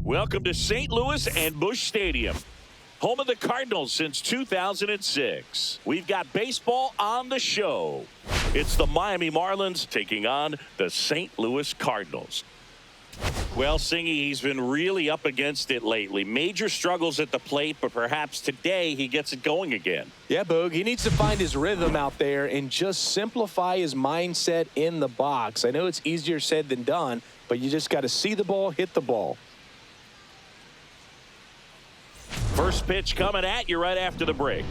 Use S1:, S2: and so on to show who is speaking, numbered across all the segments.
S1: Welcome to St. Louis and Busch Stadium, home of the Cardinals since 2006. We've got baseball on the show. It's the Miami Marlins taking on the St. Louis Cardinals. Well, Singy, he's been really up against it lately. Major struggles at the plate, but perhaps today he gets it going again.
S2: Yeah, Boog, he needs to find his rhythm out there and just simplify his mindset in the box. I know it's easier said than done, but you just got to see the ball, hit the ball.
S1: First pitch coming at you right after the break.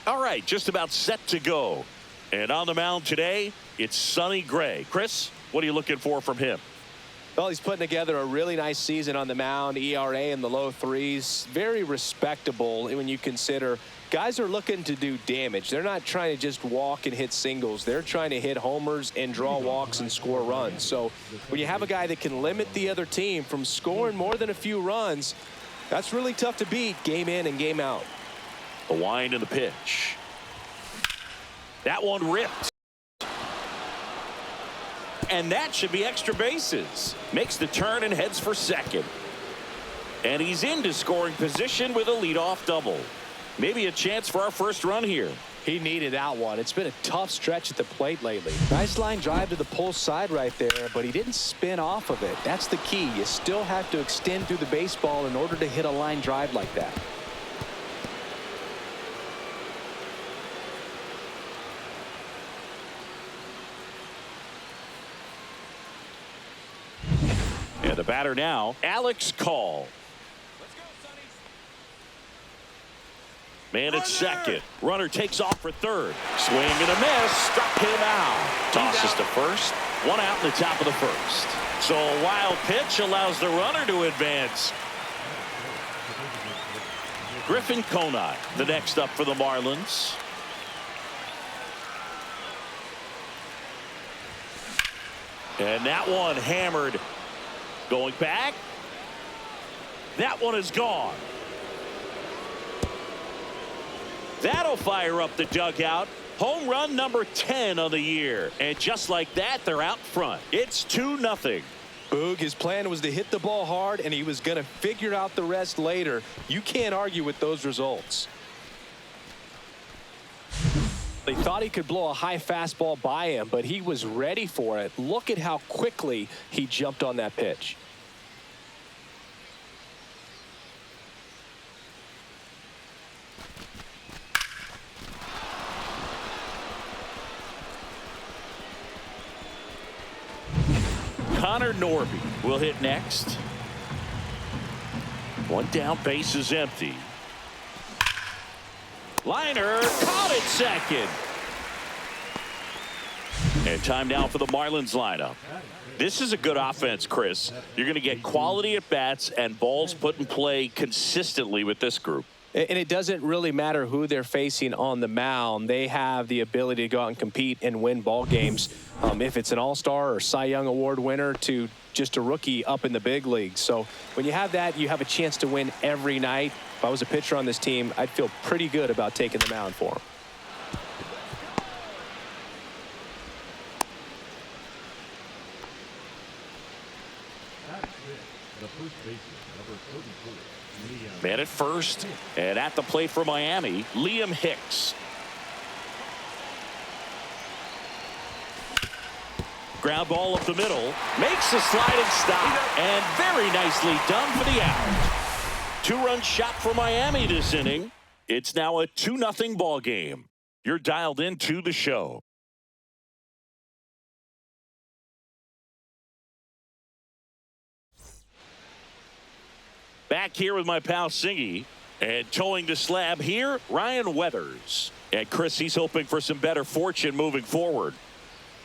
S1: All right, just about set to go. And on the mound today, it's Sonny Gray. Chris, what are you looking for from him?
S2: Well, he's putting together a really nice season on the mound. ERA in the low threes. Very respectable when you consider guys are looking to do damage. They're not trying to just walk and hit singles. They're trying to hit homers and draw walks and score runs. So when you have a guy that can limit the other team from scoring more than a few runs, that's really tough to beat game in and game out.
S1: The wind and the pitch. That one ripped. And that should be extra bases. Makes the turn and heads for second. And he's into scoring position with a leadoff double. Maybe a chance for our first run here.
S2: He needed that one. It's been a tough stretch at the plate lately. Nice line drive to the pull side right there, but he didn't spin off of it. That's the key. You still have to extend through the baseball in order to hit a line drive like that.
S1: And the batter now, Alex Call. Man at second. Runner takes off for third. Swing and a miss. Struck him out. Tosses to first. One out in the top of the first. So a wild pitch allows the runner to advance. Griffin Conine, the next up for the Marlins. And that one hammered. Going back. That one is gone. That'll fire up the dugout. Home run number 10 of the year. And just like that, they're out front. It's 2-0.
S2: Boog, his plan was to hit the ball hard, and he was going to figure out the rest later. You can't argue with those results. They thought he could blow a high fastball by him, but he was ready for it. Look at how quickly he jumped on that pitch.
S1: Connor Norby will hit next. One down, base is empty. Liner caught it second. And time now for the Marlins lineup. This is a good offense, Chris. You're going to get quality at bats and balls put in play consistently with this group.
S2: And it doesn't really matter who they're facing on the mound. They have the ability to go out and compete and win ball games. If it's an all-star or Cy Young Award winner to just a rookie up in the big leagues. So when you have that, you have a chance to win every night. If I was a pitcher on this team, I'd feel pretty good about taking the mound for him.
S1: Man at first, and at the plate for Miami, Liam Hicks. Ground ball up the middle, makes a sliding stop, and very nicely done for the out. Two-run shot for Miami this inning. It's now a 2-0 ball game. You're dialed into the show. Back here with my pal Singy, and towing the slab here, Ryan Weathers. And Chris, he's hoping for some better fortune moving forward.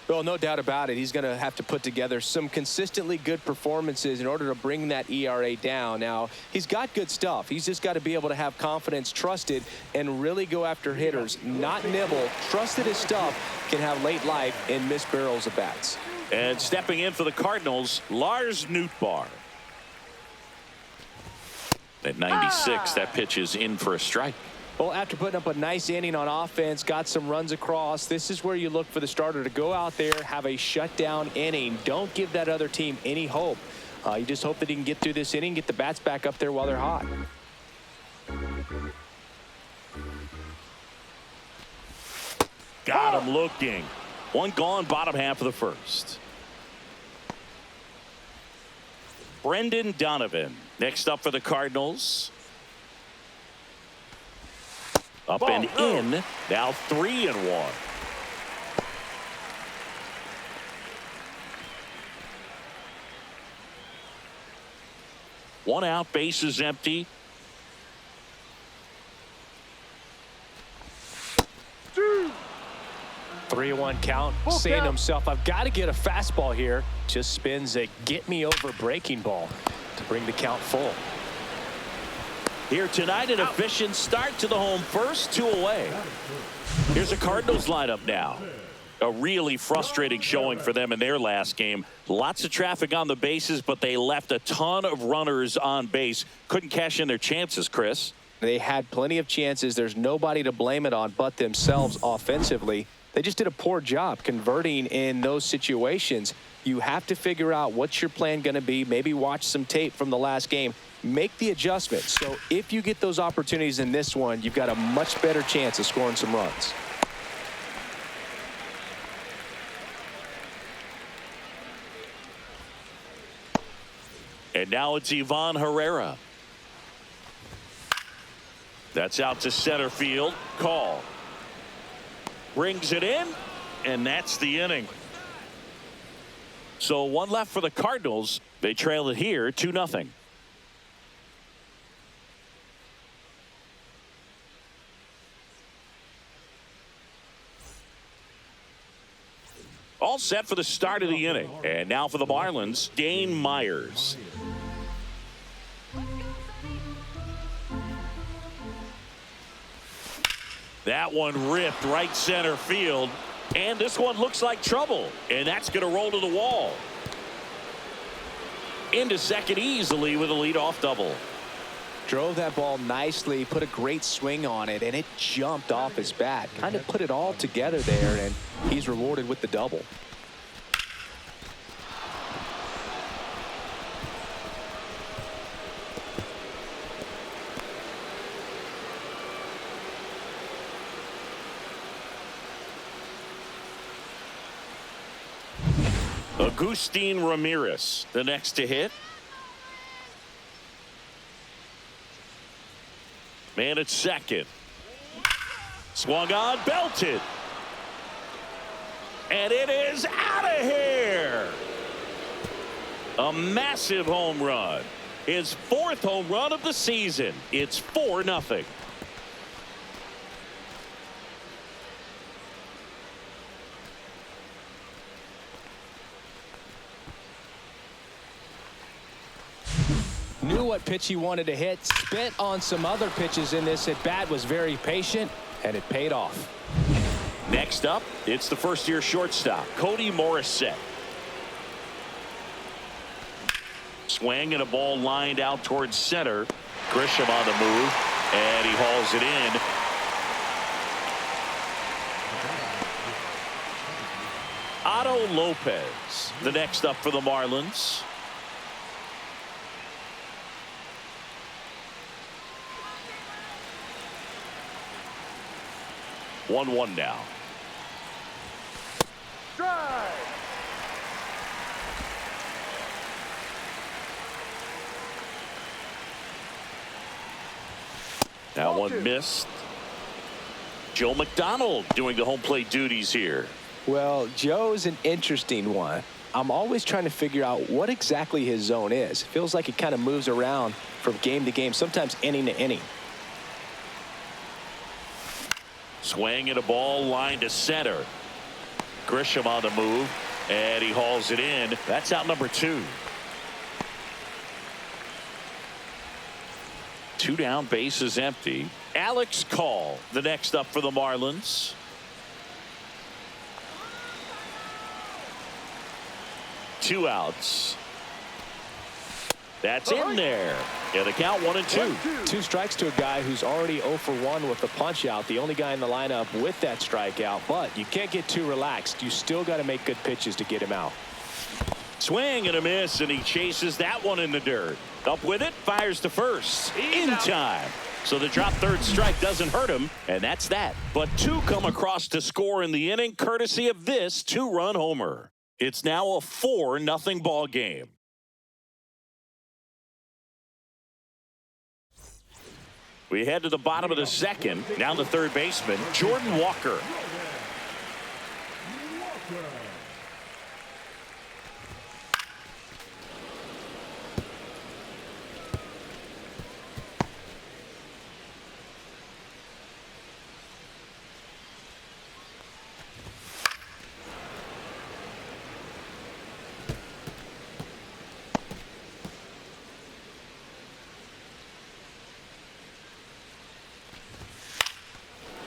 S2: Well, no doubt about it. He's going to have to put together some consistently good performances in order to bring that ERA down. Now, he's got good stuff. He's just got to be able to have confidence, trusted, and really go after hitters, not nibble. Trusted his stuff can have late life and miss barrels of bats.
S1: And stepping in for the Cardinals, Lars Nootbaar. At 96, that pitch is in for a strike.
S2: Well, after putting up a nice inning on offense, got some runs across, this is where you look for the starter to go out there, have a shutdown inning. Don't give that other team any hope. You just hope that he can get through this inning, get the bats back up there while they're hot.
S1: Got him looking. One gone, bottom half of the first. Brendan Donovan next up for the Cardinals. Up and in. Now 3-1. One out, bases empty.
S2: 3-1 count, saying to himself, I've got to get a fastball here. Just spins a get-me-over breaking ball to bring the count full.
S1: Here tonight, an efficient start to the home first, 2 away. Here's a Cardinals lineup now. A really frustrating showing for them in their last game. Lots of traffic on the bases, but they left a ton of runners on base. Couldn't cash in their chances, Chris.
S2: They had plenty of chances. There's nobody to blame it on but themselves offensively. They just did a poor job converting in those situations. You have to figure out what's your plan going to be. Maybe watch some tape from the last game. Make the adjustments. So if you get those opportunities in this one, you've got a much better chance of scoring some runs.
S1: And now it's Ivan Herrera. That's out to center field. Call. Brings it in, and that's the inning. So one left for the Cardinals. They trail it here 2-0. All set for the start of the inning. And now for the Marlins, Dane Myers. That one ripped right center field. And this one looks like trouble. And that's going to roll to the wall. Into second easily with a leadoff double.
S2: Drove that ball nicely, put a great swing on it, and it jumped off his bat. Kind of put it all together there, and he's rewarded with the double.
S1: Agustin Ramirez, the next to hit. Man at second. Swung on, belted. And it is out of here. A massive home run. His 4th home run of the season. It's 4-0.
S2: Knew what pitch he wanted to hit, spit on some other pitches in this at bat, was very patient, and it paid off.
S1: Next up, it's the first-year shortstop, Cody Morissette. Swing and a ball lined out towards center. Grisham on the move, and he hauls it in. Otto Lopez, the next up for the Marlins. One now. Drive. Now one missed. Joe McDonald doing the home plate duties here.
S2: Well, Joe's an interesting one. I'm always trying to figure out what exactly his zone is. It feels like it kind of moves around from game to game, sometimes inning to inning.
S1: Swing and a ball lined to center. Grisham on the move, and he hauls it in. That's out number 2. 2 down, bases empty. Alex Call, the next up for the Marlins. Two outs. That's in there. Yeah, the count 1-2.
S2: 2 strikes to a guy who's already 0 for 1 with the punch out. The only guy in the lineup with that strikeout. But you can't get too relaxed. You still got to make good pitches to get him out.
S1: Swing and a miss, and he chases that one in the dirt. Up with it, fires to first. In time. So the drop third strike doesn't hurt him, and that's that. But 2 come across to score in the inning, courtesy of this 2-run homer. It's now a 4-0 ball game. We head to the bottom of the second. Down to third baseman, Jordan Walker.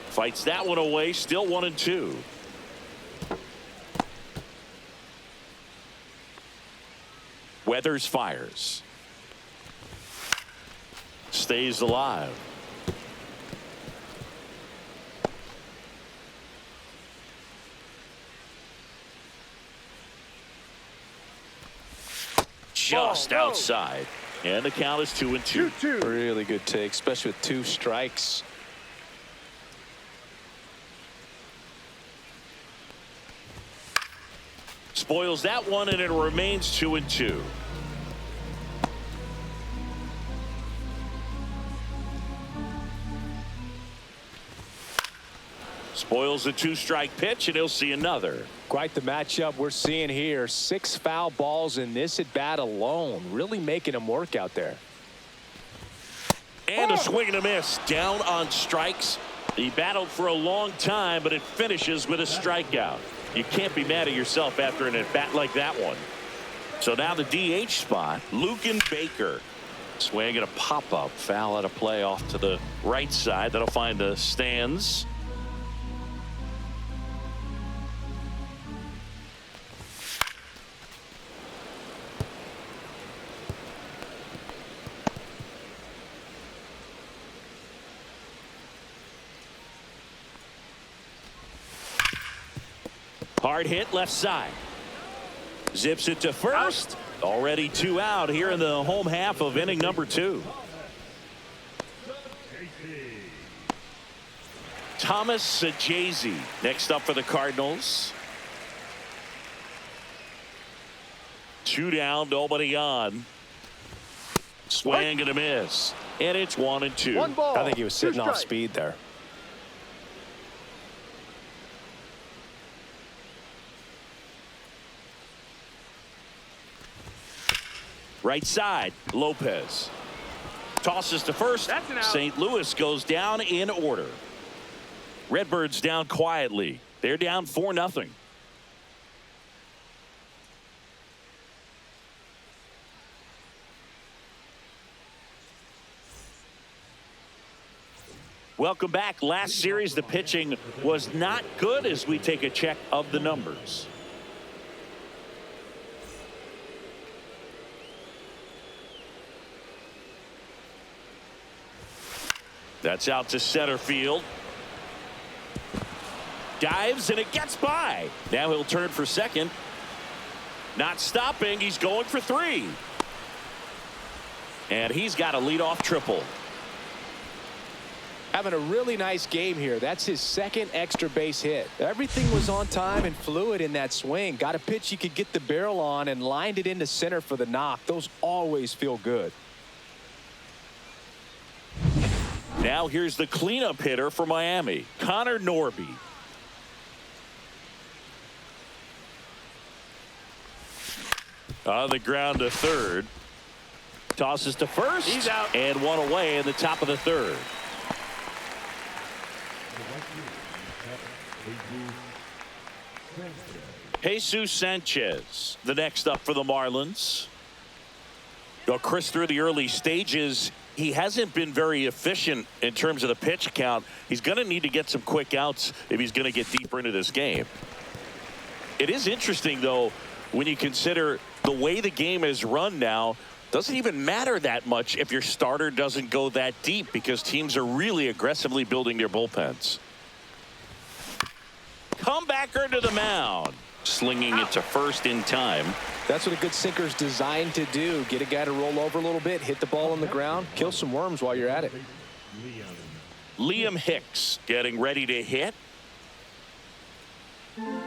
S1: Fights that one away, still 1-2. Weathers fires. Stays alive. Just outside. And the count is 2-2.
S2: Really good take, especially with 2 strikes.
S1: Spoils that one, and it remains 2-2. Spoils a 2-strike pitch, and he'll see another.
S2: Quite the matchup we're seeing here. 6 foul balls in this at bat alone. Really making him work out there.
S1: And a swing and a miss. Down on strikes. He battled for a long time, but it finishes with a strikeout. You can't be mad at yourself after an at-bat like that one. So now the DH spot, Lucan Baker. Swing and a pop-up. Foul out of play off to the right side. That'll find the stands. Hard hit left side. Zips it to first. Already 2 out here in the home half of inning number 2. Thomas Sajazi next up for the Cardinals. 2 down, nobody on. Swing and a miss. And it's 1-2.
S3: 1 ball.
S2: I think he was sitting off speed there.
S1: Right side, Lopez. Tosses to first. St. Louis goes down in order. Redbirds down quietly. They're down 4-0. Welcome back. Last series, the pitching was not good as we take a check of the numbers. That's out to center field. Dives and it gets by. Now he'll turn for second. Not stopping. He's going for 3. And he's got a leadoff triple.
S2: Having a really nice game here. That's his 2nd extra base hit. Everything was on time and fluid in that swing. Got a pitch he could get the barrel on and lined it into center for the knock. Those always feel good.
S1: Now here's the cleanup hitter for Miami, Connor Norby. On the ground to third. Tosses to first.
S3: He's out.
S1: And 1 away in the top of the 3rd. Jesus Sanchez, the next up for the Marlins. Chris, through the early stages, he hasn't been very efficient in terms of the pitch count. He's going to need to get some quick outs if he's going to get deeper into this game. It is interesting, though, when you consider the way the game is run now, Doesn't even matter that much if your starter doesn't go that deep because teams are really aggressively building their bullpens. Comebacker to the mound. Slinging it to first in time.
S2: That's what a good sinker is designed to do. Get a guy to roll over a little bit, hit the ball on the ground, kill some worms while you're at it.
S1: Liam Hicks getting ready to hit.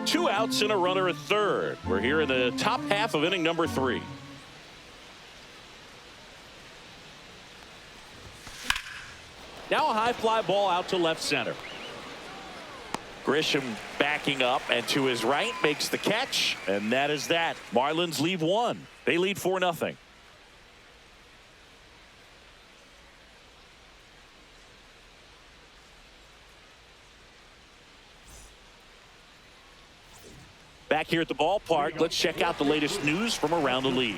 S1: 2 outs and a runner at third. We're here in the top half of inning number 3. Now a high fly ball out to left center. Grisham backing up and to his right makes the catch, and that is that. Marlins leave 1. They lead 4-0. Back here at the ballpark, let's check out the latest news from around the league.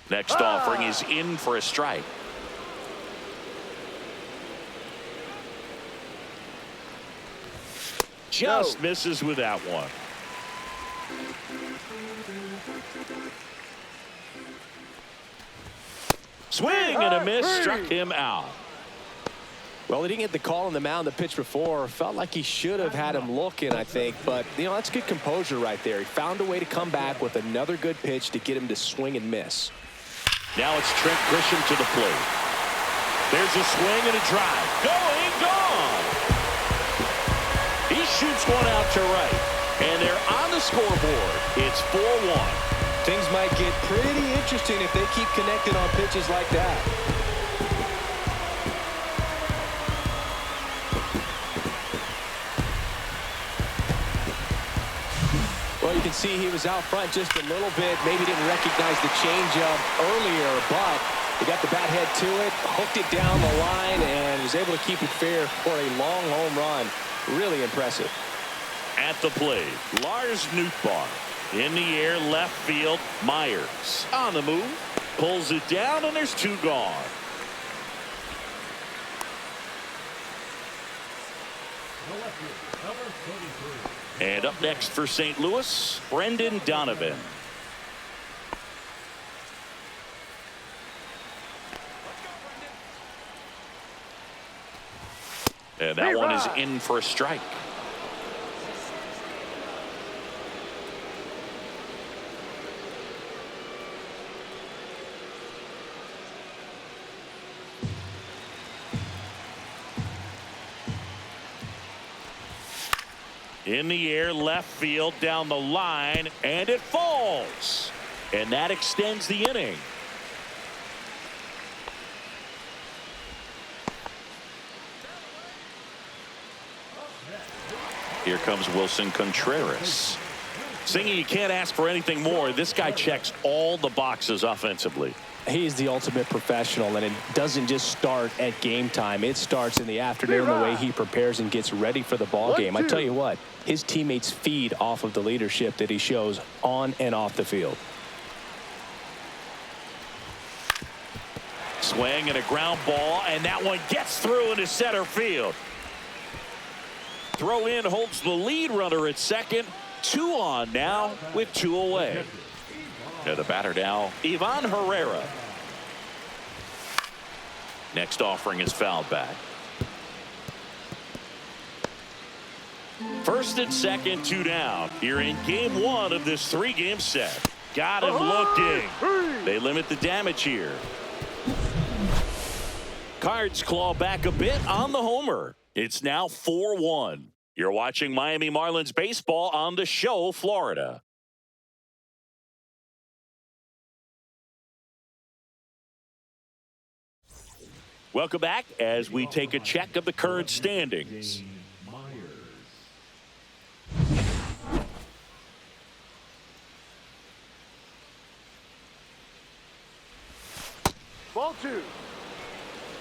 S1: Next offering is in for a strike. Just misses with that one. Swing and a miss, struck him out.
S2: Well, he didn't get the call on the mound the pitch before. Felt like he should have had him looking, I think. But, you know, that's good composure right there. He found a way to come back with another good pitch to get him to swing and miss.
S1: Now it's Trent Grisham to the plate. There's a swing and a drive. Going, gone. He shoots one out to right. And they're on the scoreboard. It's 4-1.
S2: Things might get pretty interesting if they keep connected on pitches like that. Well, you can see he was out front just a little bit. Maybe didn't recognize the changeup earlier, but he got the bat head to it, hooked it down the line, and was able to keep it fair for a long home run. Really impressive.
S1: At the plate, Lars Nootbaar. In the air, left field, Myers. On the move, pulls it down, and there's 2 gone. And up next for St. Louis, Brendan Donovan. And that one is in for a strike. In the air, left field, down the line, and it falls. And that extends the inning. Here comes Wilson Contreras. Singing, you can't ask for anything more. This guy checks all the boxes offensively.
S2: He's the ultimate professional, and it doesn't just start at game time. It starts in the afternoon, the way he prepares and gets ready for the ball game. I tell you what, his teammates feed off of the leadership that he shows on and off the field.
S1: Swing and a ground ball, and that one gets through into center field. Throw in holds the lead runner at second. 2 on now with 2 away. Now the batter now, Ivan Herrera. Next offering is fouled back. First and second, 2 down. Here in game 1 of this 3-game set. Got him looking. They limit the damage here. Cards claw back a bit on the homer. It's now 4-1. You're watching Miami Marlins baseball on the show, Florida. Welcome back as we take a check of the current standings.
S3: Ball 2.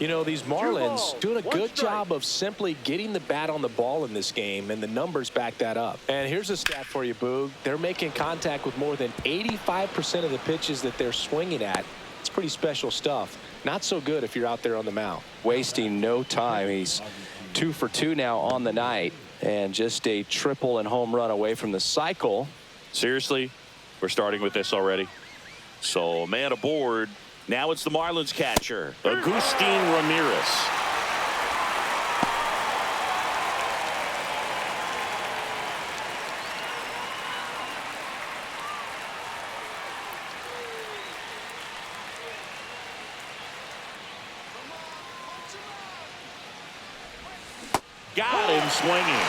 S2: You know, these Marlins doing a good job of simply getting the bat on the ball in this game, and the numbers back that up. And here's a stat for you, Boog. They're making contact with more than 85% of the pitches that they're swinging at. It's pretty special stuff. Not so good if you're out there on the mound. Wasting no time. He's 2 for 2 now on the night, and just a triple and home run away from the cycle.
S1: Seriously, we're starting with this already. So man aboard. Now it's the Marlins catcher, Agustin Ramirez. Got him swinging.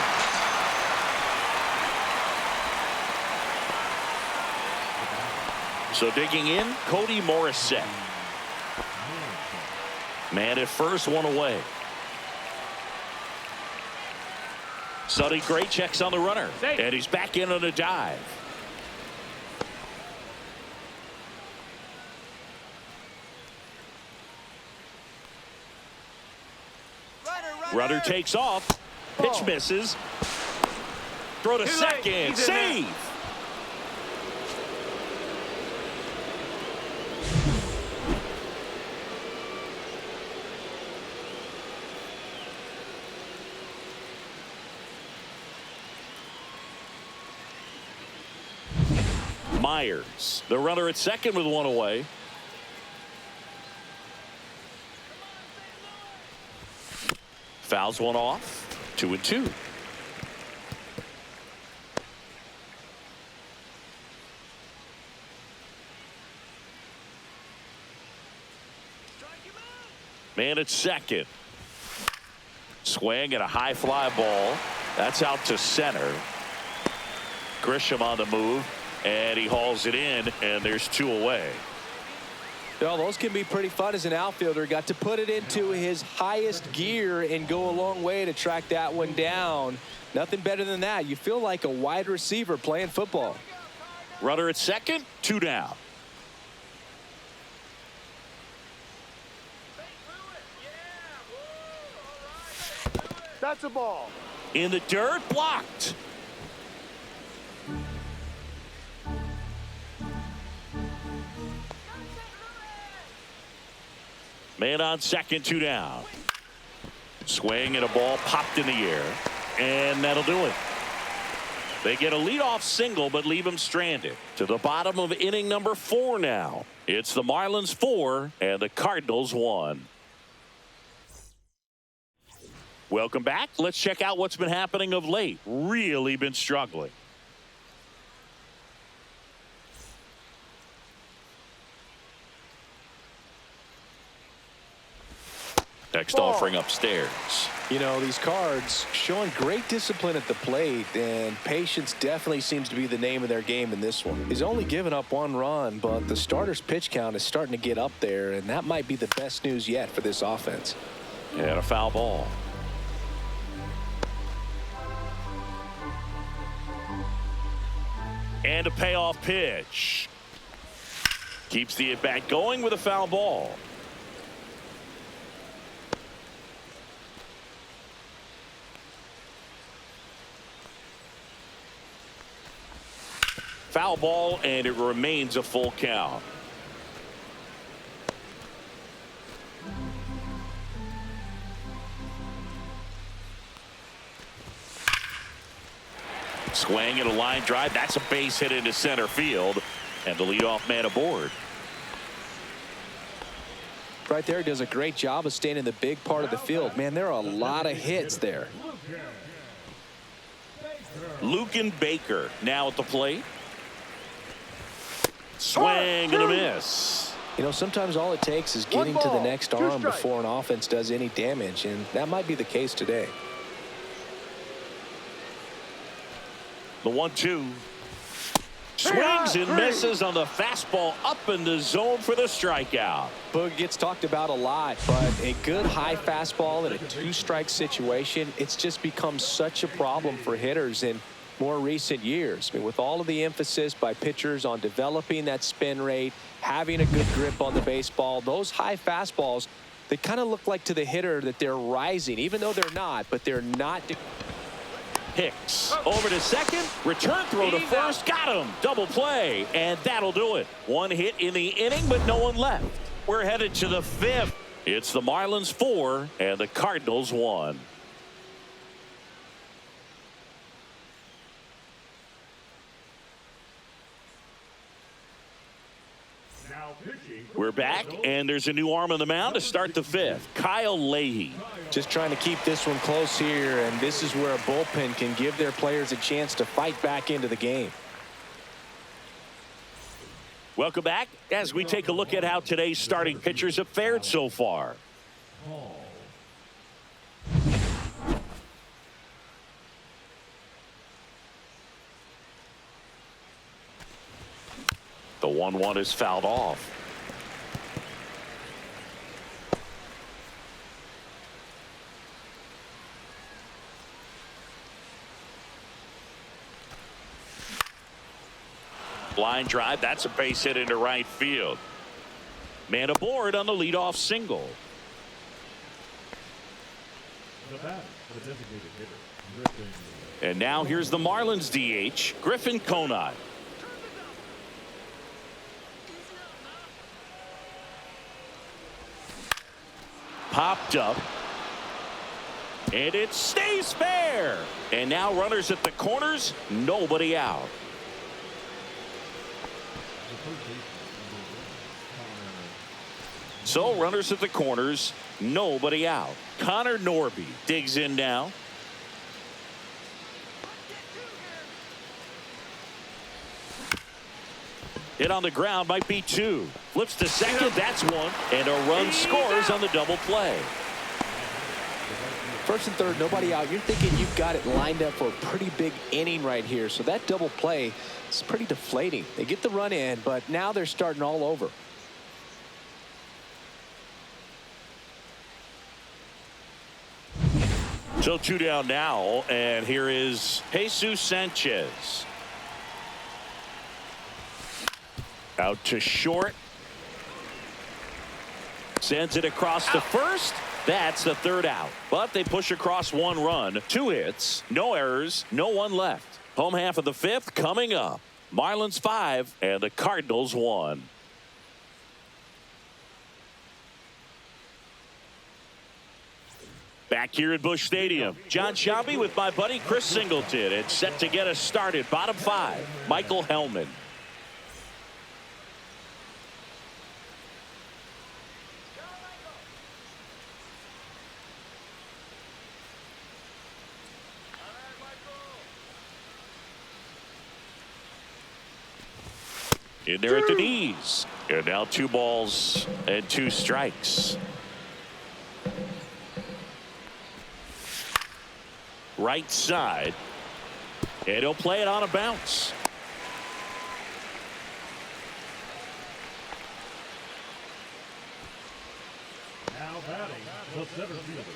S1: So digging in, Cody Morissette. Man at first, one away. Sonny Gray checks on the runner, and he's back in on a dive. Runner takes off. Pitch misses. Throw to second. Save. Myers, the runner at second with one away. Fouls one off. 2-2. Man at second. Swing and a high fly ball. That's out to center. Grisham on the move, and he hauls it in, and there's 2 away.
S2: Well, those can be pretty fun as an outfielder. Got to put it into his highest gear and go a long way to track that one down. Nothing better than that. You feel like a wide receiver playing football.
S1: Runner at second, 2 down.
S3: That's a ball.
S1: In the dirt, blocked. Man on second, 2 down. Swing and a ball popped in the air, and that'll do it. They get a leadoff single, but leave him stranded. To the bottom of inning number 4 now. It's the Marlins 4 and the Cardinals 1. Welcome back. Let's check out what's been happening of late. Really been struggling. Next offering upstairs.
S2: You know, these Cards showing great discipline at the plate, and patience definitely seems to be the name of their game in this one. He's only given up 1 run, but the starter's pitch count is starting to get up there, and that might be the best news yet for this offense.
S1: And a foul ball. And a payoff pitch. Keeps the at-bat going with a foul ball. Foul ball, and it remains a full count. Swing and a line drive. That's a base hit into center field, and the leadoff man aboard.
S2: Right there, he does a great job of staying in the big part of the field. Man, there are a lot of hits there.
S1: Lucan Baker now at the plate. Swing and a miss.
S2: You know, sometimes all it takes is getting to the next arm before an offense does any damage, and that might be the case today.
S1: The 1-2. Swings and misses on the fastball up in the zone for the strikeout.
S2: Boog gets talked about a lot, but a good high fastball in a 2-strike situation, it's just become such a problem for hitters in more recent years. I mean, with all of the emphasis by pitchers on developing that spin rate, having a good grip on the baseball, those high fastballs, they kind of look like to the hitter that they're rising, even though they're not, but they're not.
S1: Hicks over to second, return throw to first, got him, double play, and that'll do it. 1 hit in the inning, but no one left. We're headed to the 5th. It's the Marlins 4 and the Cardinals 1. We're back, and there's a new arm on the mound to start the fifth. Kyle Leahy.
S2: Just trying to keep this one close here, and this is where a bullpen can give their players a chance to fight back into the game.
S1: Welcome back as we take a look at how today's starting pitchers have fared so far. The 1-1 is fouled off. Line drive, that's a base hit into right field. Man aboard on the leadoff single. And now here's the Marlins DH, Griffin Conant. Popped up. And it stays fair. And now runners at the corners, nobody out. So runners at the corners, nobody out. Connor Norby digs in now. Hit on the ground, might be two. Flips to second, that's one. And a run scores on the double play.
S2: First and third, nobody out. You're thinking you've got it lined up for a pretty big inning right here. So that double play is pretty deflating. They get the run in, but now they're starting all over.
S1: So two down now, and here is Jesus Sanchez. Out to short. Sends it across the first. That's the third out. But they push across one run. 2 hits, no errors, no one left. Home half of the fifth coming up. Marlins 5 and the Cardinals 1. Back here at Busch Stadium, John Sciambi with my buddy Chris Singleton. It's set to get us started. Bottom 5, Michael Hellman. In there at the knees. And now 2 balls and 2 strikes. Right side. And he'll play it on a bounce.
S4: Now batting, the center fielder.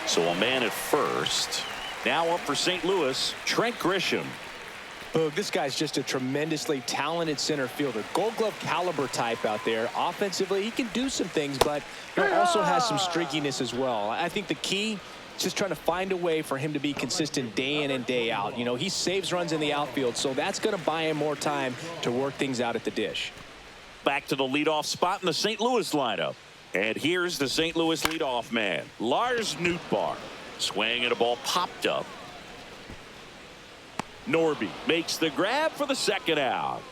S1: So a man at first. Now up for St. Louis, Trent Grisham.
S2: Boog, this guy's just a tremendously talented center fielder. Gold Glove caliber type out there. Offensively, he can do some things, but he also has some streakiness as well. I think the key is just trying to find a way for him to be consistent day in and day out. You know, he saves runs in the outfield, so that's going to buy him more time to work things out at the dish.
S1: Back to the leadoff spot in the St. Louis lineup. And here's the St. Louis leadoff man, Lars Nootbaar. Swing and a ball popped up. Norby makes the grab for the second out.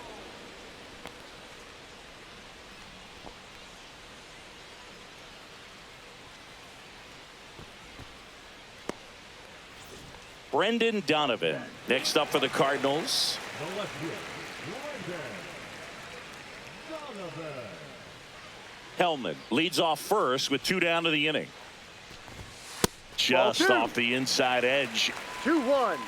S1: Brendan Donovan next up for the Cardinals.
S4: The left fielder, Donovan.
S1: Hellman leads off first with 2 down to the inning. Just off the inside edge.
S3: 2-1.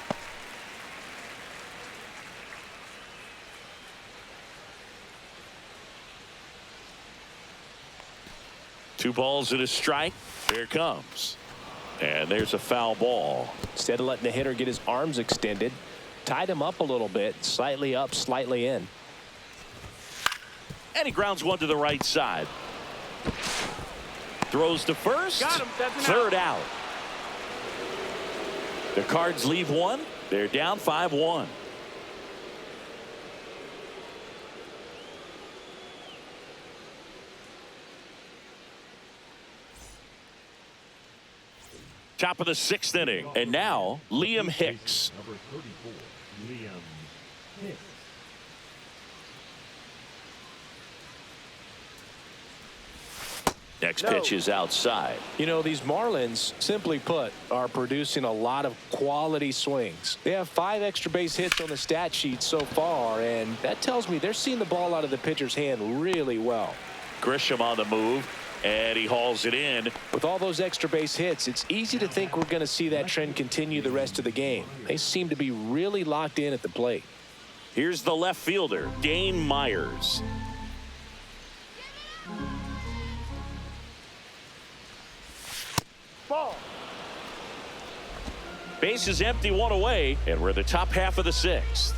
S1: Two balls and a strike. Here it comes. And there's a foul ball.
S2: Instead of letting the hitter get his arms extended, tied him up a little bit, slightly up, slightly in.
S1: And he grounds one to the right side. Throws to first.
S3: Got him. That's an
S1: Third out. The Cards leave one. They're down 5-1. Top of the 6th inning. And now Liam Hicks.
S4: Number 34, Liam Hicks.
S1: Next
S3: No.
S1: pitch is outside.
S2: You know, these Marlins, simply put, are producing a lot of quality swings. They have 5 extra base hits on the stat sheet so far, and that tells me they're seeing the ball out of the pitcher's hand really well.
S1: Grisham on the move, and he hauls it in.
S2: With all those extra base hits, it's easy to think we're going to see that trend continue the rest of the game. They seem to be really locked in at the plate.
S1: Here's the left fielder, Dane Myers.
S3: Ball.
S1: Base is empty, 1 away, and we're the top half of the 6th.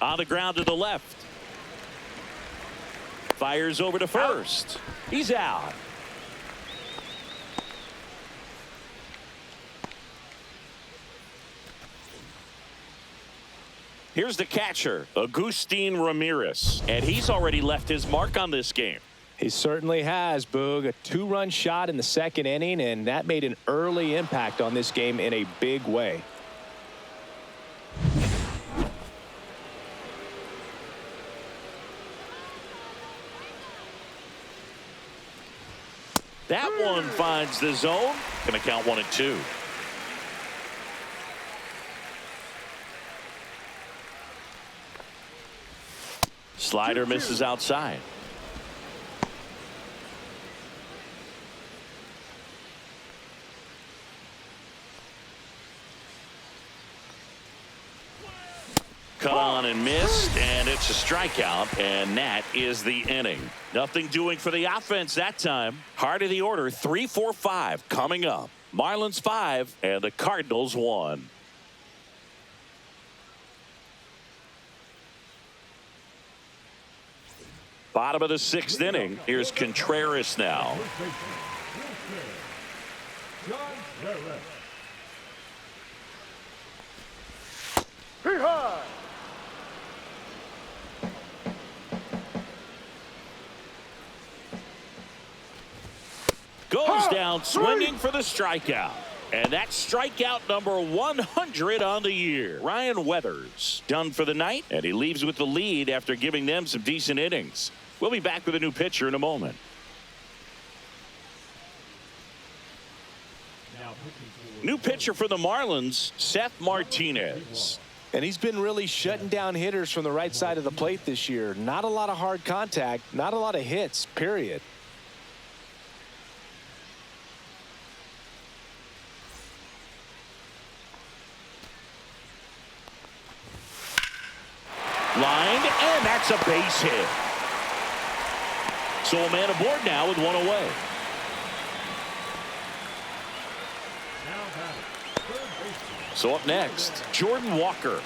S1: On the ground to the left. Fires over to first. He's out. Here's the catcher, Agustin Ramirez, and he's already left his mark on this game.
S2: He certainly has, Boog. A 2-run shot in the 2nd inning, and that made an early impact on this game in a big way.
S1: That one finds the zone. Gonna count 1-2. Slider misses outside. Cut on and missed, and it's a strikeout, and that is the inning. Nothing doing for the offense that time. Heart of the order, 3-4-5 coming up. Marlins 5 and the Cardinals 1. Bottom of the 6th inning. Here's Contreras now.
S3: Hee-haw!
S1: Goes down swinging for the strikeout. And that's strikeout number 100 on the year. Ryan Weathers done for the night, and he leaves with the lead after giving them some decent innings. We'll be back with a new pitcher in a moment. New pitcher for the Marlins, Seth Martinez.
S2: And he's been really shutting down hitters from the right side of the plate this year. Not a lot of hard contact, not a lot of hits, period.
S1: Lined, and that's a base hit. So a man aboard now with 1 away. So up next, Jordan Walker.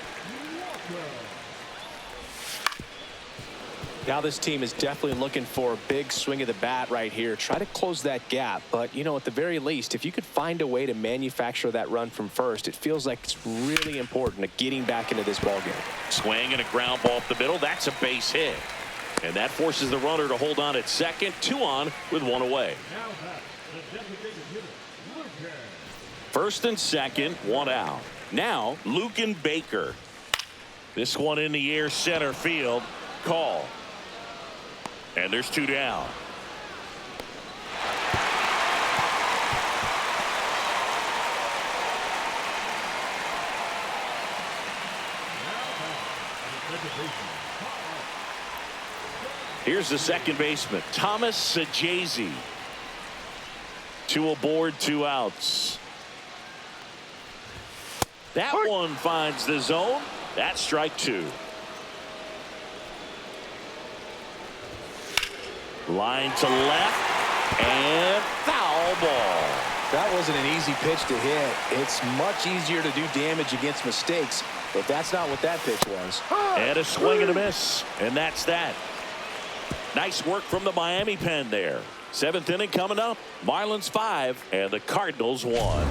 S2: Now this team is definitely looking for a big swing of the bat right here. Try to close that gap. But, you know, at the very least, if you could find a way to manufacture that run from first, it feels like it's really important to getting back into this ball game.
S1: Swing and a ground ball up the middle. That's a base hit. And that forces the runner to hold on at second. 2 on with 1 away. First and second, 1 out. Now, Lucan Baker. This one in the air, center field. Call. And there's 2 down. Here's the second baseman, Thomas Sajazi. 2 aboard, 2 outs. That one finds the zone. That's strike 2. Line to left, and foul ball.
S2: That wasn't an easy pitch to hit. It's much easier to do damage against mistakes, but that's not what that pitch was.
S1: And a swing and a miss, and that's that. Nice work from the Miami pen there. 7th inning coming up. Marlins 5 and the Cardinals 1.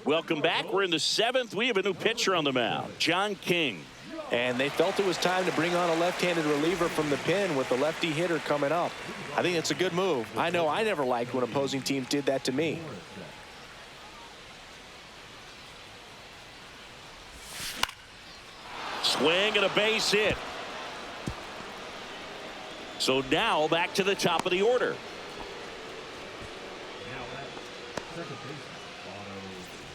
S1: Welcome back. We're in the 7th. We have a new pitcher on the mound, John King.
S2: And they felt it was time to bring on a left-handed reliever from the pen with the lefty hitter coming up. I think it's a good move. I know I never liked when opposing teams did that to me.
S1: Swing and a base hit. So now back to the top of the order.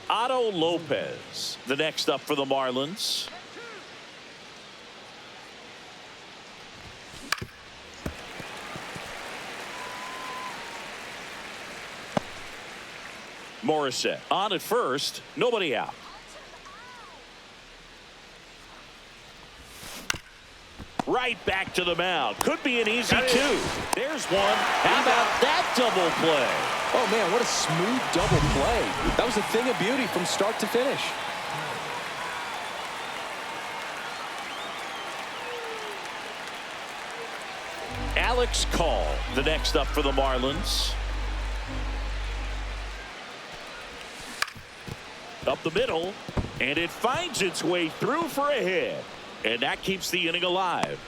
S1: Otto Lopez, the next up for the Marlins. Morissette on at first, nobody out. Right back to the mound. Could be an easy two. There's one. How about that double play?
S2: Oh, man, what a smooth double play. That was a thing of beauty from start to finish.
S1: Alex Call, the next up for the Marlins. Up the middle, and it finds its way through for a hit. And that keeps the inning alive.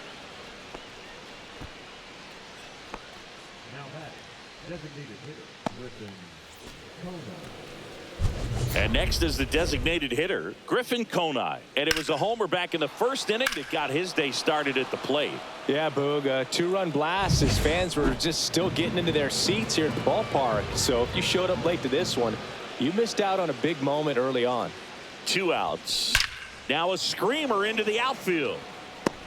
S4: Now that designated hitter, Griffin Conine.
S1: And next is the designated hitter, Griffin Conine. And it was a homer back in the first inning that got his day started at the plate.
S2: Yeah, Boog, a two-run blast. His fans were just still getting into their seats here at the ballpark. So if you showed up late to this one, you missed out on a big moment early on.
S1: 2 outs. Now a screamer into the outfield.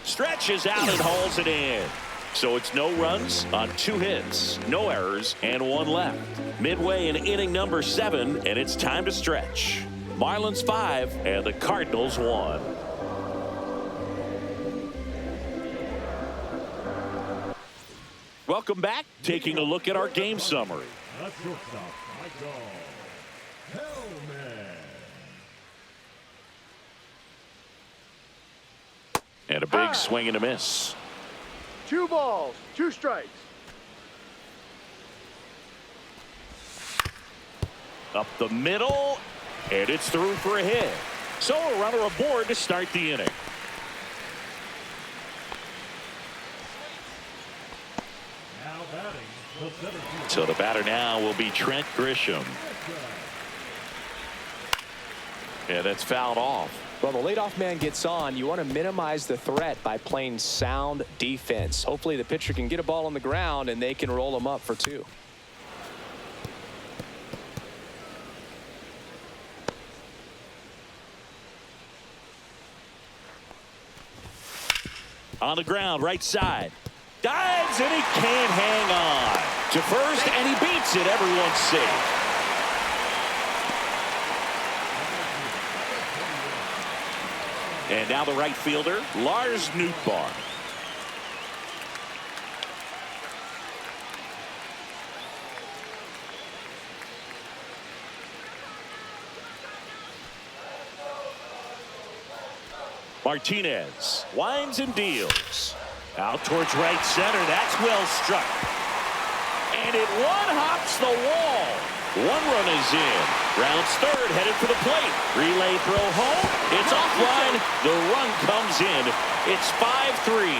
S1: Stretches out and hauls it in. So it's no runs on 2 hits, no errors, and 1 left. Midway in inning number 7, and it's time to stretch. Marlins 5 and the Cardinals 1. Welcome back. Taking a look at our game summary.
S4: At shortstop, Michael Hellman.
S1: And a big swing and a miss.
S3: 2 balls, 2 strikes.
S1: Up the middle, and it's through for a hit. So a runner aboard to start the inning.
S4: Now batting, the 17th.
S1: So the batter now will be Trent Grisham. Yeah, that's fouled off.
S2: Well, the leadoff man gets on. You want to minimize the threat by playing sound defense. Hopefully the pitcher can get a ball on the ground and they can roll him up for 2.
S1: On the ground, right side. Dives, and he can't hang on. To first, and he beats it. Everyone's safe. And now the right fielder, Lars Nootbaar. Martinez winds and deals. Out towards right center. That's well struck. And it one-hops the wall. 1 run is in. Rounds third, headed for the plate. Relay throw home. It's offline. The run comes in. It's 5-3.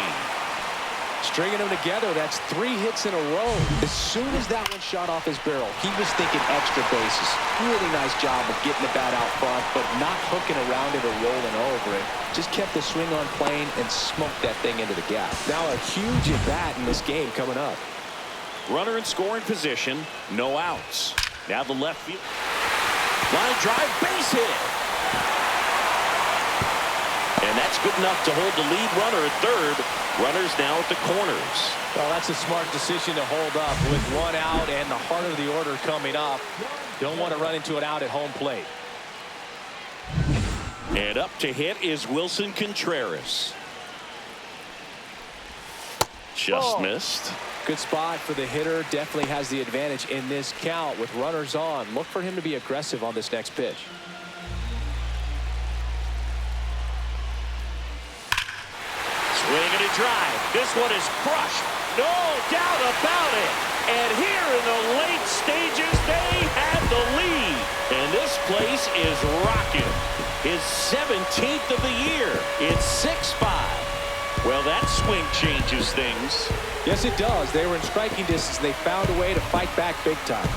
S2: Stringing them together, that's 3 hits in a row. As soon as that one shot off his barrel, he was thinking extra bases. Really nice job of getting the bat out front, but not hooking around it or rolling over it. Just kept the swing on plane and smoked that thing into the gap. Now a huge at bat in this game coming up.
S1: Runner in scoring position. No outs. Now the left field. Line drive, base hit. And that's good enough to hold the lead runner at third. Runners now at the corners.
S2: Well, that's a smart decision to hold up with 1 out and the heart of the order coming up. Don't want to run into an out at home plate.
S1: And up to hit is Wilson Contreras. Just missed.
S2: Good spot for the hitter. Definitely has the advantage in this count with runners on. Look for him to be aggressive on this next pitch.
S1: Swing and a drive. This one is crushed. No doubt about it. And here in the late stages, they have the lead. And this place is rocking. His 17th of the year. It's 6-5. Well, that swing changes things.
S2: Yes, it does. They were in striking distance. They found a way to fight back big time.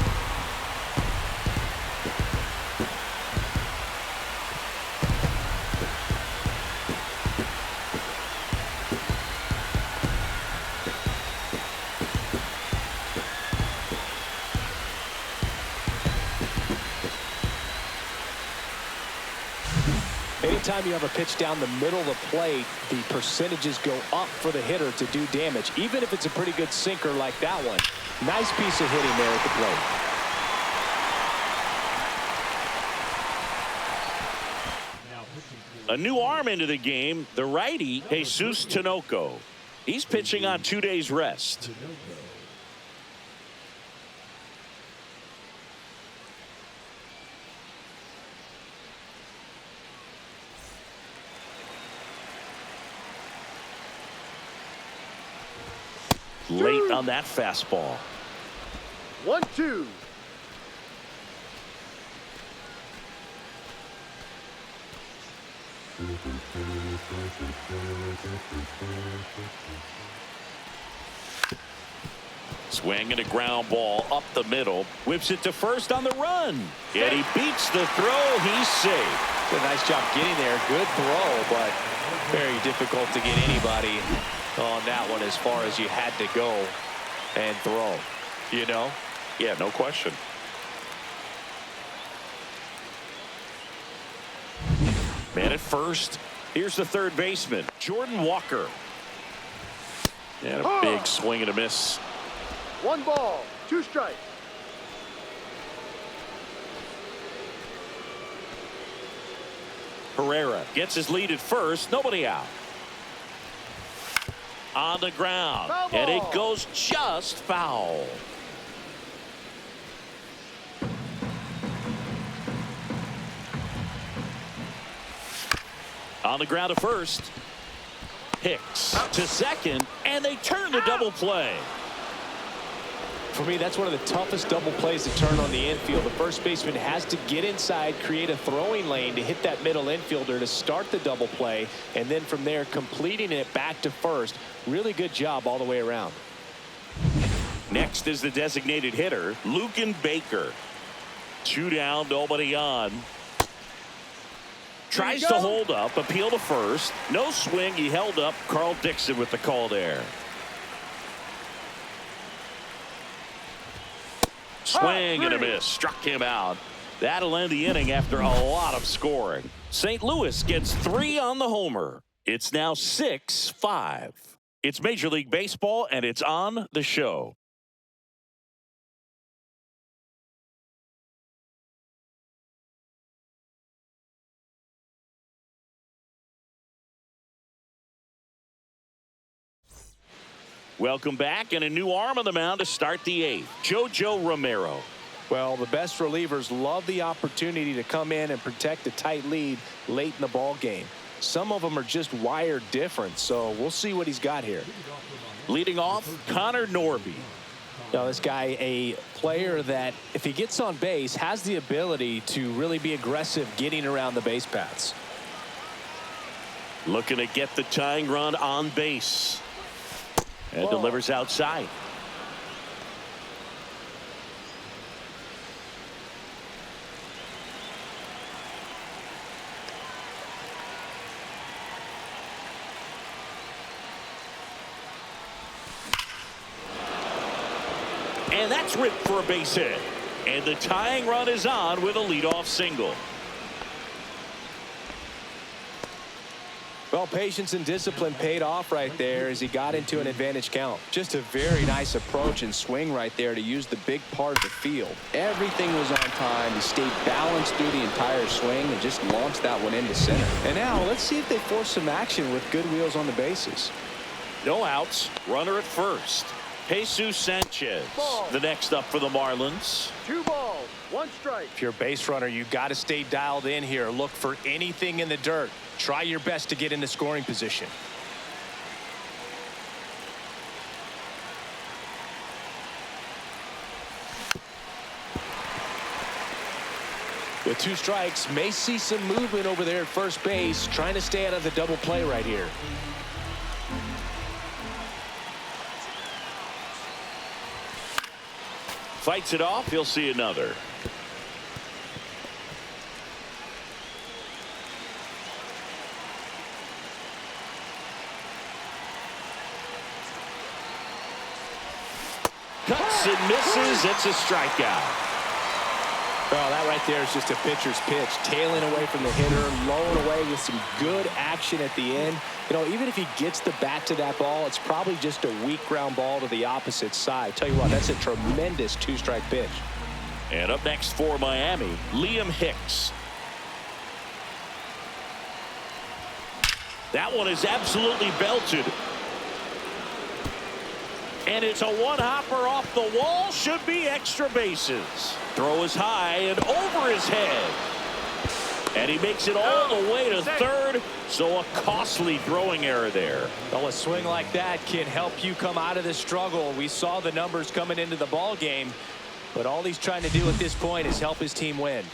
S2: Anytime you have a pitch down the middle of the plate, the percentages go up for the hitter to do damage, even if it's a pretty good sinker like that one. Nice piece of hitting there at the plate.
S1: A new arm into the game, the righty, Jesus Tinoco. He's pitching on 2 days rest. Late on that fastball.
S3: 1-2.
S1: Swing and a ground ball up the middle. Whips it to first on the run. And he beats the throw. He's safe.
S2: Did a nice job getting there. Good throw, but very difficult to get anybody on that one as far as you had to go and throw. You know?
S1: Yeah, no question. Man at first. Here's the third baseman, Jordan Walker. And a big swing and a miss.
S3: 1 ball, 2 strikes.
S1: Cabrera gets his lead at first. Nobody out. On the ground.
S3: Foul
S1: And it
S3: ball.
S1: goes just foul. On the ground to first. Hicks to second. And they turn the double play.
S2: For me, that's one of the toughest double plays to turn on the infield. The first baseman has to get inside, create a throwing lane to hit that middle infielder to start the double play, and then from there completing it back to first. Really good job all the way around.
S1: Next is the designated hitter, Lucan Baker. 2 down, nobody on. Tries to hold up, appeal to first. No swing, he held up. Carl Dixon with the call there. Swing and a miss. Struck him out. That'll end the inning after a lot of scoring. St. Louis gets 3 on the homer. It's now 6-5. It's Major League Baseball, and it's on the show. Welcome back, and a new arm on the mound to start the 8th. Jojo Romero.
S2: Well, the best relievers love the opportunity to come in and protect a tight lead late in the ball game. Some of them are just wired different, so we'll see what he's got here.
S1: Leading off, Connor Norby.
S2: Now, this guy, a player that, if he gets on base, has the ability to really be aggressive getting around the base paths.
S1: Looking to get the tying run on base. And delivers outside. And that's ripped for a base hit. And the tying run is on with a leadoff single.
S2: Well, patience and discipline paid off right there as he got into an advantage count. Just a very nice approach and swing right there to use the big part of the field. Everything was on time. He stayed balanced through the entire swing and just launched that one into center. And now let's see if they force some action with good wheels on the bases.
S1: No outs. Runner at first. Jesus Sanchez, the next up for the Marlins.
S3: 2 balls, 1 strike.
S2: If you're a base runner, you've got to stay dialed in here. Look for anything in the dirt. Try your best to get into scoring position. With 2 strikes, may see some movement over there at first base, trying to stay out of the double play right here.
S1: Fights it off. He'll see another. Cuts and misses. It's a strikeout.
S2: Well, that right there is just a pitcher's pitch. Tailing away from the hitter, lowing away with some good action at the end. You know, even if he gets the bat to that ball, it's probably just a weak ground ball to the opposite side. Tell you what, that's a tremendous 2-strike pitch.
S1: And up next for Miami, Liam Hicks. That one is absolutely belted. And it's a one-hopper off the wall. Should be extra bases. Throw is high and over his head. And he makes it all the way to third. So a costly throwing error there.
S2: Well, a swing like that can help you come out of the struggle. We saw the numbers coming into the ball game. But all he's trying to do at this point is help his team win.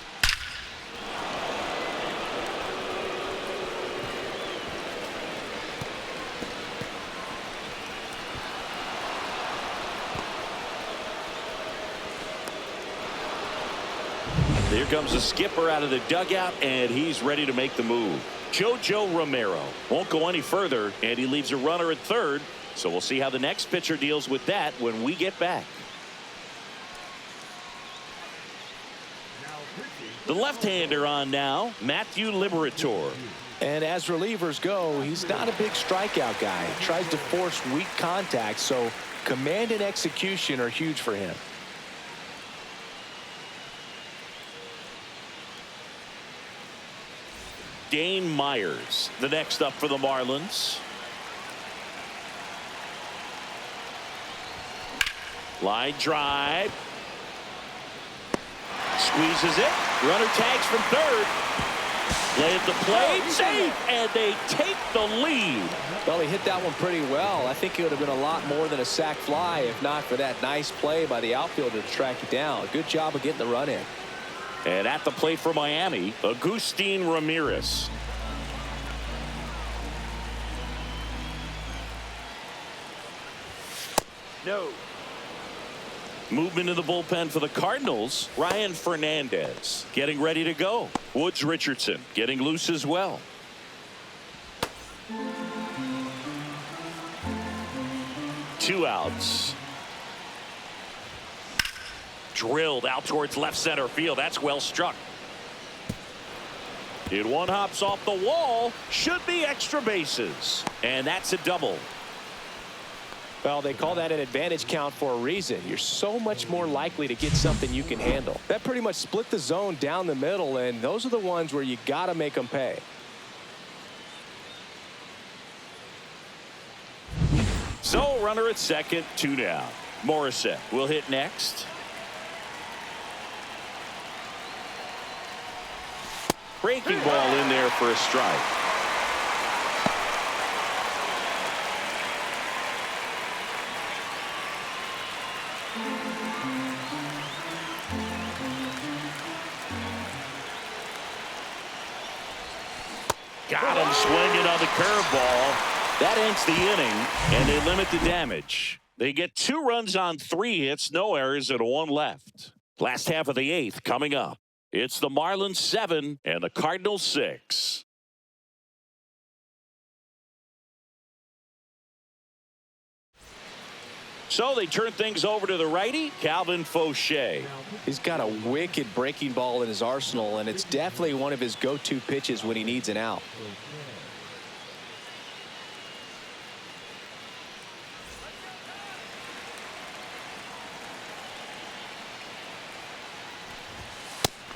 S1: Here comes the skipper out of the dugout, and he's ready to make the move. Jojo Romero won't go any further, and he leaves a runner at third. So we'll see how the next pitcher deals with that when we get back. The left-hander on now, Matthew Liberatore.
S2: And as relievers go, he's not a big strikeout guy. He tries to force weak contact, so command and execution are huge for him.
S1: Dane Myers, the next up for the Marlins. Line drive. Squeezes it. Runner tags from third. Play at the plate. Safe. And they take the lead.
S2: Well, he hit that one pretty well. I think it would have been a lot more than a sac fly if not for that nice play by the outfielder to track it down. Good job of getting the run in.
S1: And at the plate for Miami, Agustin Ramirez.
S3: No.
S1: Movement in the bullpen for the Cardinals. Ryan Fernandez getting ready to go. Woods Richardson getting loose as well. Two outs. Drilled out towards left center field. That's well struck. It one hops off the wall. Should be extra bases. And that's a double.
S2: Well, they call that an advantage count for a reason. You're so much more likely to get something you can handle. That pretty much split the zone down the middle, and those are the ones where you got to make them pay.
S1: So runner at second, 2 down. Morissette will hit next. Breaking ball in there for a strike. Got him swinging on the curveball. That ends the inning, and they limit the damage. They get 2 runs on 3 hits, no errors, and 1 left. Last half of the 8th coming up. It's the Marlins 7 and the Cardinals 6. So they turn things over to the righty, Calvin Fauché.
S2: He's got a wicked breaking ball in his arsenal, and it's definitely one of his go-to pitches when he needs an out.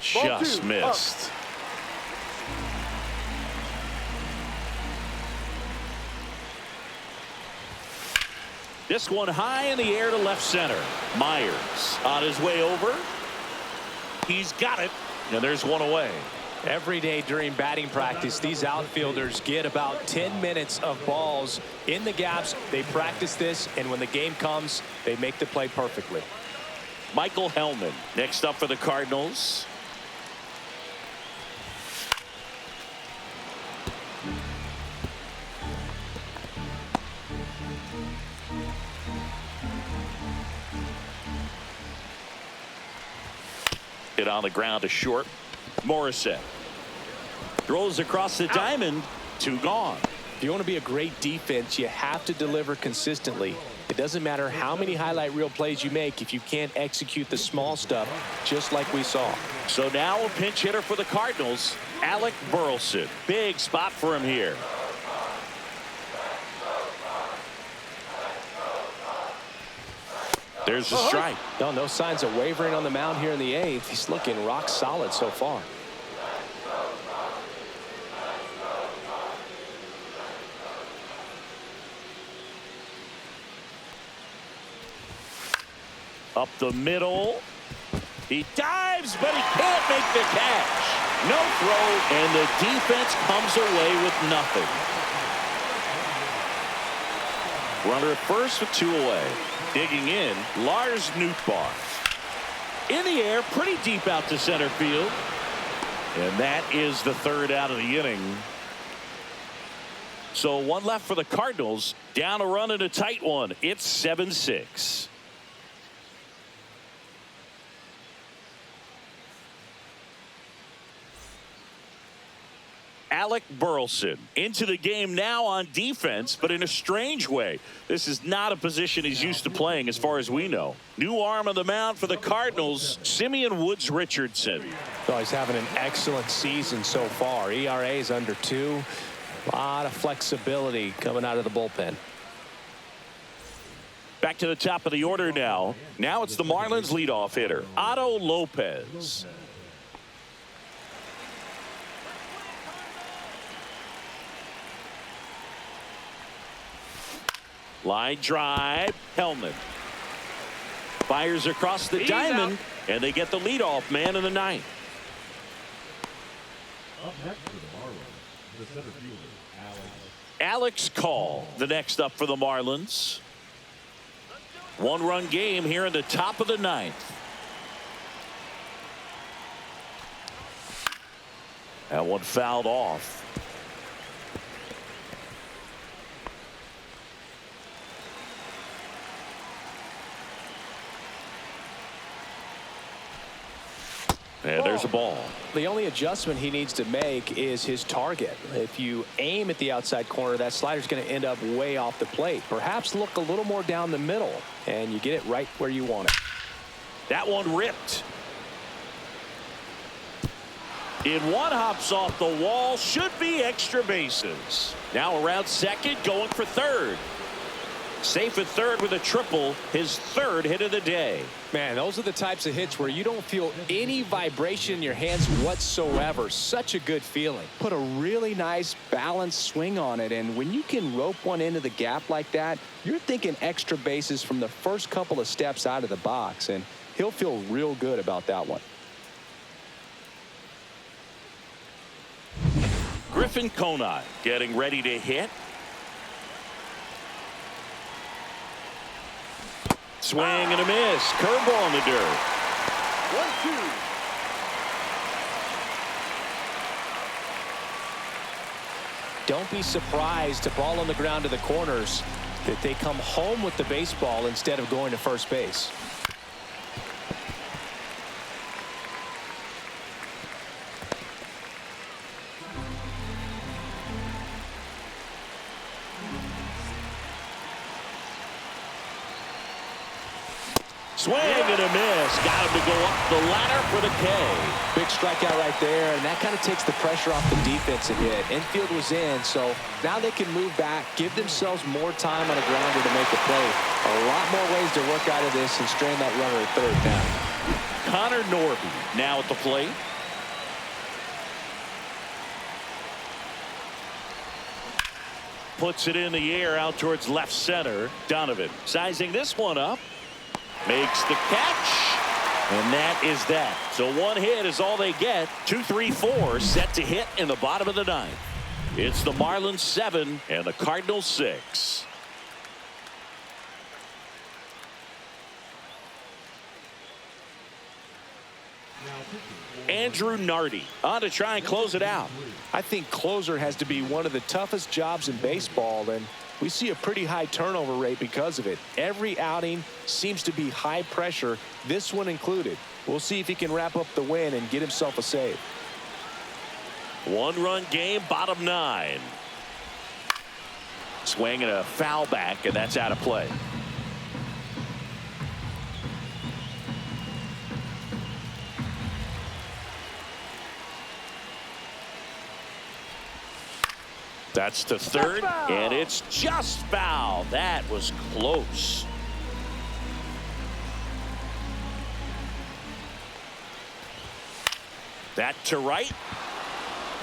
S1: Just missed. This one high in the air to left center. Myers on his way over. He's got it, and there's one away.
S2: Every day during batting practice, these outfielders get about 10 minutes of balls in the gaps. They practice this, and when the game comes, they make the play perfectly.
S1: Michael Hellman next up for the Cardinals. Hit on the ground to short. Morissette throws across the diamond. 2 gone.
S2: If you want to be a great defense, you have to deliver consistently. It doesn't matter how many highlight reel plays you make if you can't execute the small stuff, just like we saw.
S1: So now a pinch hitter for the Cardinals, Alec Burleson. Big spot for him here. There's the strike.
S2: No signs of wavering on the mound here in the 8th. He's looking rock solid so far.
S1: Up the middle. He dives, but he can't make the catch. No throw, and the defense comes away with nothing. Runner at first with 2 away. Digging in, Lars Nootbaar. In the air, pretty deep out to center field. And that is the 3rd out of the inning. So 1 left for the Cardinals. Down a run in a tight one. It's 7-6. Alec Burleson into the game now on defense, but in a strange way. This is not a position he's used to playing as far as we know. New arm on the mound for the Cardinals, Simeon Woods Richardson.
S2: Oh, he's having an excellent season so far. ERA is under 2. A lot of flexibility coming out of the bullpen.
S1: Back to the top of the order now. Now it's the Marlins leadoff hitter, Otto Lopez. Line drive, Hellman fires across the diamond, and they get the leadoff man in the 9th.
S4: Up next for the Marlins, the center fielder,
S1: Alex Call, the next up for the Marlins. 1-run game here in the top of the 9th. That one fouled off. And there's a ball.
S2: The only adjustment he needs to make is his target. If you aim at the outside corner, that slider's going to end up way off the plate. Perhaps look a little more down the middle, and you get it right where you want it.
S1: That one ripped. In one, hops off the wall. Should be extra bases. Now around second, going for third. Safe at third with a triple, his 3rd hit of the day.
S2: Man, those are the types of hits where you don't feel any vibration in your hands whatsoever. Such a good feeling. Put a really nice balanced swing on it, and when you can rope one into the gap like that, you're thinking extra bases from the first couple of steps out of the box, and he'll feel real good about that one.
S1: Griffin Conine getting ready to hit. Swing and a miss. Curveball in the dirt.
S3: 1-2.
S2: Don't be surprised to ball on the ground to the corners that they come home with the baseball instead of going to first base.
S1: Swing and a miss. Got him to go up the ladder for the K.
S2: Big strikeout right there, and that kind of takes the pressure off the defensive hit. Infield was in, so now they can move back, give themselves more time on a grounder to make a play. A lot more ways to work out of this and strain that runner at third down.
S1: Connor Norby now at the plate. Puts it in the air out towards left center. Donovan sizing this one up. Makes the catch, and that is that. So 1 hit is all they get. 2, 3, 4 set to hit in the bottom of the 9th. It's the Marlins 7 and the Cardinals 6. Andrew Nardi on to try and close it out.
S2: I think closer has to be one of the toughest jobs in baseball, and we see a pretty high turnover rate because of it. Every outing seems to be high pressure, this one included. We'll see if he can wrap up the win and get himself a save.
S1: 1-run game, bottom 9. Swing and a foul back, and that's out of play. That's to third, and it's just foul. That was close. That to right.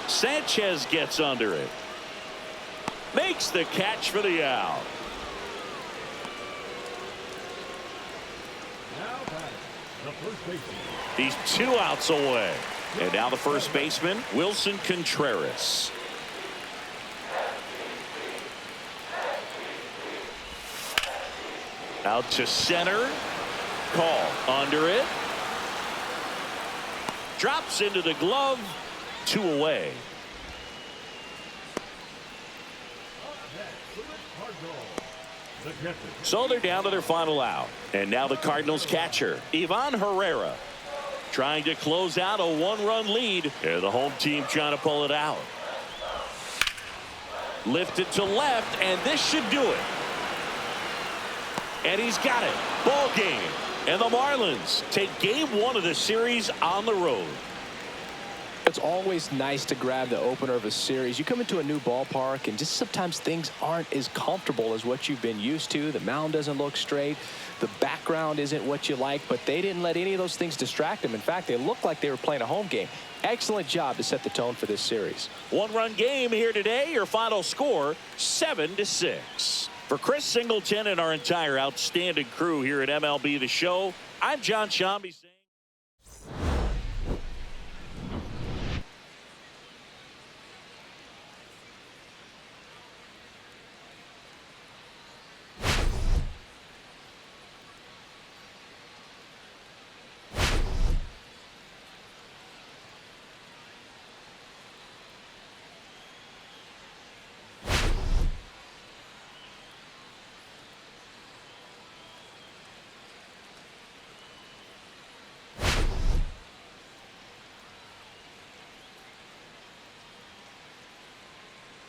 S1: Sanchez gets under it. Makes the catch for the out.
S4: Now batting, the first baseman.
S1: He's 2 outs away. And now the first baseman, Wilson Contreras. Out to center. Call under it. Drops into the glove. 2 away. So they're down to their final out. And now the Cardinals catcher, Ivan Herrera, trying to close out a 1-run lead. And the home team trying to pull it out. Lifted to left, and this should do it. And he's got it. Ball game. And the Marlins take game 1 of the series on the road.
S2: It's always nice to grab the opener of a series. You come into a new ballpark and just sometimes things aren't as comfortable as what you've been used to. The mound doesn't look straight. The background isn't what you like, but they didn't let any of those things distract them. In fact, they looked like they were playing a home game. Excellent job to set the tone for this series.
S1: 1-run game here today. Your final score 7-6. For Chris Singleton and our entire outstanding crew here at MLB The Show, I'm John Shambi.